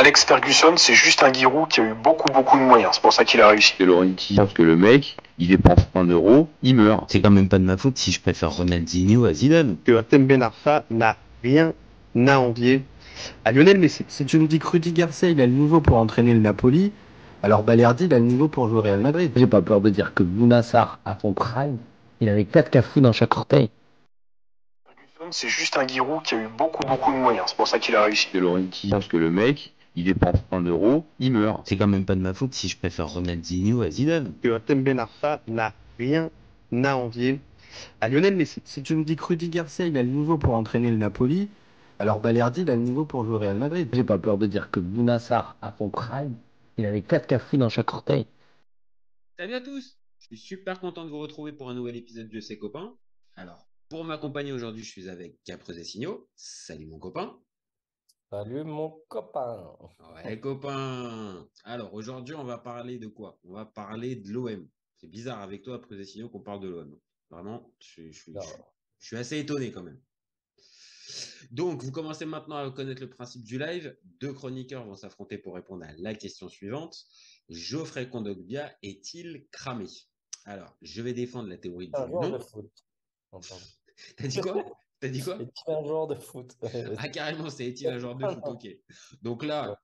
Alex Ferguson, c'est juste un Giroud qui a eu beaucoup de moyens. C'est pour ça qu'il a réussi. De Laurenti, parce que le mec, il dépense 1 euro, il meurt. C'est quand même pas de ma faute si je préfère Ronaldinho à Zidane. Que Hatem Ben Arfa n'a rien à envier à Lionel Messi. Si tu me dis que Rudy Garcia, il a le niveau pour entraîner le Napoli, alors Balerdi, il a le niveau pour jouer au Real Madrid. J'ai pas peur de dire que Bounassar, à son prime, il avait 4 cafous dans chaque orteil. Ferguson, c'est juste un Giroud qui a eu beaucoup de moyens. C'est pour ça qu'il a réussi. De Laurenti, parce que le mec, il dépense 1 euro, il meurt. C'est quand même pas de ma faute si je préfère Ronaldinho à Zidane. Que Hatem Ben Arfa n'a rien à envier à Lionel Messi. Si tu me dis que Rudy Garcia, il a le niveau pour entraîner le Napoli, alors Balerdi, il a le niveau pour jouer au Real Madrid. J'ai pas peur de dire que Bounassar, à son prime, il avait 4 cafous dans chaque orteil. Salut à tous! Je suis super content de vous retrouver pour un nouvel épisode de Ces copains. Alors, pour m'accompagner aujourd'hui, je suis avec Caprese et Signaux. Salut mon copain. Salut mon copain. Ouais, copain. Alors, aujourd'hui, on va parler de quoi? On va parler de l'OM. C'est bizarre avec toi, Caprese et Signaux, qu'on parle de l'OM. Vraiment, je suis assez étonné quand même. Donc, vous commencez maintenant à connaître le principe du live. Deux chroniqueurs vont s'affronter pour répondre à la question suivante. Geoffrey Kondogbia est-il cramé? Alors, je vais défendre la théorie du Un joueur de non. foot. Enfin, T'as dit quoi? T'as dit quoi? est-il un joueur de foot? Ah, carrément, c'est est-il un joueur de foot? Ok. Donc là,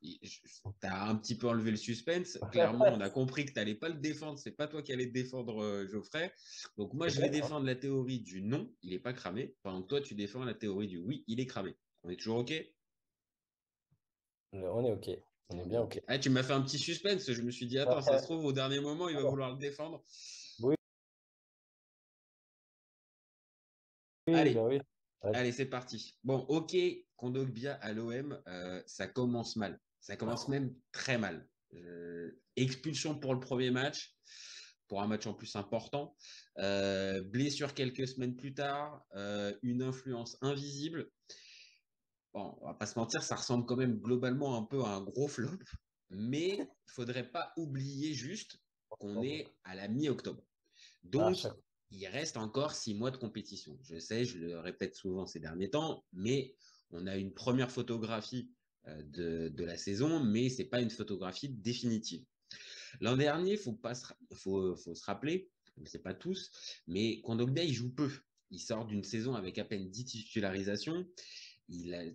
t'as un petit peu enlevé le suspense. Clairement, on a compris que t'allais pas le défendre. C'est pas toi qui allais défendre Geoffrey. Donc moi, je vais défendre la théorie du non, il est pas cramé. Pendant que toi, tu défends la théorie du oui, il est cramé. On est toujours ok? On est ok. On est bien ok. Ah, tu m'as fait un petit suspense. Je me suis dit, attends, ça se trouve, au dernier moment, il va vouloir le défendre. Oui. Oui, Allez. bah oui. Allez, c'est parti. Bon, ok, Kondogbia à l'OM, ça commence mal. Ça commence même très mal. Expulsion pour le premier match, pour un match en plus important. Blessure quelques semaines plus tard, une influence invisible. Bon, on va pas se mentir, ça ressemble quand même globalement un peu à un gros flop. Mais il faudrait pas oublier juste qu'on est à la mi-octobre. Donc, il reste encore 6 mois de compétition. Je sais, je le répète souvent ces derniers temps, mais on a une première photographie de la saison, mais ce n'est pas une photographie définitive. L'an dernier, il faut se rappeler, on ne sait pas tous, mais Kondogbia, il joue peu. Il sort d'une saison avec à peine 10 titularisations.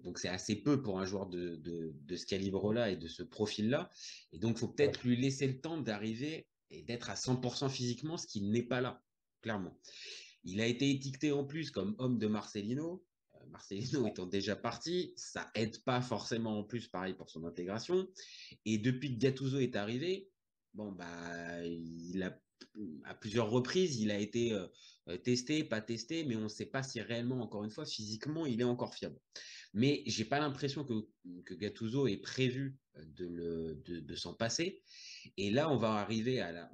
Donc c'est assez peu pour un joueur de ce calibre-là et de ce profil-là. Et donc, il faut peut-être lui laisser le temps d'arriver et d'être à 100% physiquement, ce qui n'est pas là, clairement. Il a été étiqueté en plus comme homme de Marcelino. Marcelino étant déjà parti, ça aide pas forcément en plus, pareil pour son intégration. Et depuis que Gattuso est arrivé, bon bah, à plusieurs reprises, il a été testé, pas testé, mais on ne sait pas si réellement, encore une fois, physiquement, il est encore fiable. Mais j'ai pas l'impression que Gattuso ait prévu de s'en passer. Et là, on va arriver à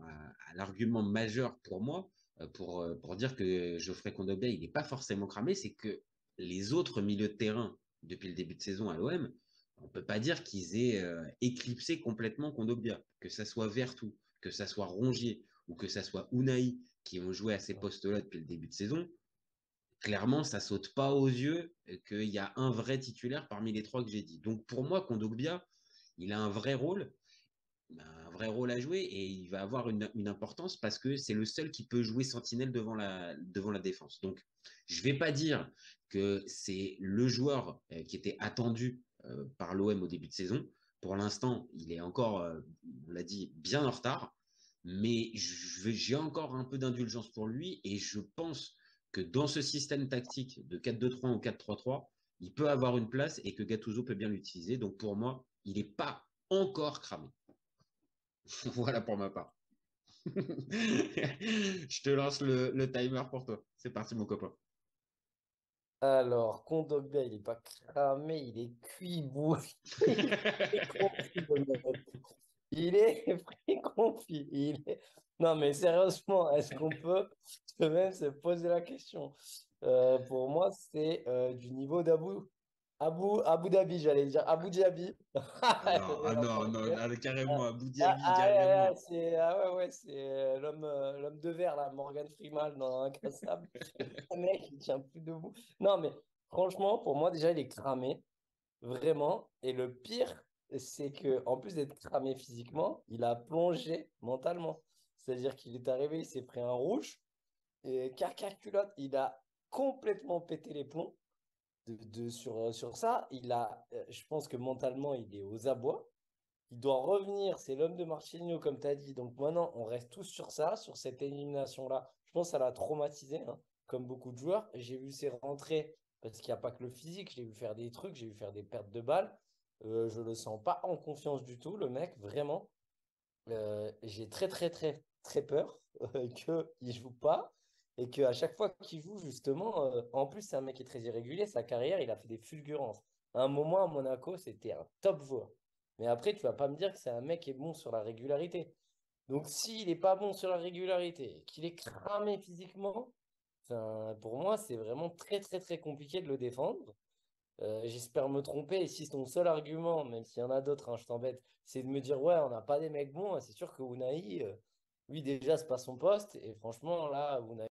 l'argument majeur pour moi, pour dire que Geoffrey Kondogbia, il n'est pas forcément cramé, c'est que les autres milieux de terrain, depuis le début de saison à l'OM, on ne peut pas dire qu'ils aient éclipsé complètement Kondogbia, que ça soit Vertou, que ça soit Rongier ou que ça soit Unai qui ont joué à ces postes-là depuis le début de saison. Clairement, ça saute pas aux yeux qu'il y a un vrai titulaire parmi les trois que j'ai dit. Donc pour moi, Kondogbia, il a un vrai rôle à jouer et il va avoir une importance parce que c'est le seul qui peut jouer sentinelle devant la défense. Donc, je ne vais pas dire que c'est le joueur qui était attendu par l'OM au début de saison. Pour l'instant, il est encore, on l'a dit, bien en retard, mais j'ai encore un peu d'indulgence pour lui et je pense que dans ce système tactique de 4-2-3 ou 4-3-3, il peut avoir une place et que Gattuso peut bien l'utiliser. Donc pour moi, il n'est pas encore cramé. Voilà pour ma part. Je te lance le timer pour toi. C'est parti, mon copain. Alors, Kondogbia, il n'est pas cramé, il est cuit, bourré. Il est frit confit. Non, mais sérieusement, est-ce qu'on peut même se poser la question? Pour moi, c'est du niveau Abu Dhabi, j'allais dire. Abu Dhabi. Ah non, carrément, Abu Dhabi, Ah, carrément. ouais, c'est l'homme de verre, là, Morgan Freeman dans Incassable. Le mec, il tient plus debout. Non, mais franchement, pour moi, déjà, il est cramé. Vraiment. Et le pire, c'est que en plus d'être cramé physiquement, il a plongé mentalement. C'est-à-dire qu'il est arrivé, il s'est pris un rouge, et caca culotte, il a complètement pété les plombs sur ça. Je pense que mentalement, il est aux abois. Il doit revenir, c'est l'homme de Marcelinho, comme tu as dit. Donc maintenant, on reste tous sur ça, sur cette élimination-là. Je pense que ça l'a traumatisé, hein, comme beaucoup de joueurs. J'ai vu ses rentrées, parce qu'il n'y a pas que le physique, j'ai vu faire des trucs, j'ai vu faire des pertes de balles. Je le sens pas en confiance du tout, le mec, vraiment. J'ai très, très, très, très peur qu'il ne joue pas et qu'à chaque fois qu'il joue, justement, en plus, c'est un mec qui est très irrégulier. Sa carrière, il a fait des fulgurances. À un moment, à Monaco, c'était un top joueur. Mais après, tu vas pas me dire que c'est un mec qui est bon sur la régularité. Donc, s'il n'est pas bon sur la régularité, qu'il est cramé physiquement, enfin, pour moi, c'est vraiment très, très, très compliqué de le défendre. J'espère me tromper. Et si ton seul argument, même s'il y en a d'autres, hein, je t'embête, c'est de me dire, ouais, on n'a pas des mecs bons, c'est sûr que Unai, lui, déjà, c'est pas son poste. Et franchement, là, Unai,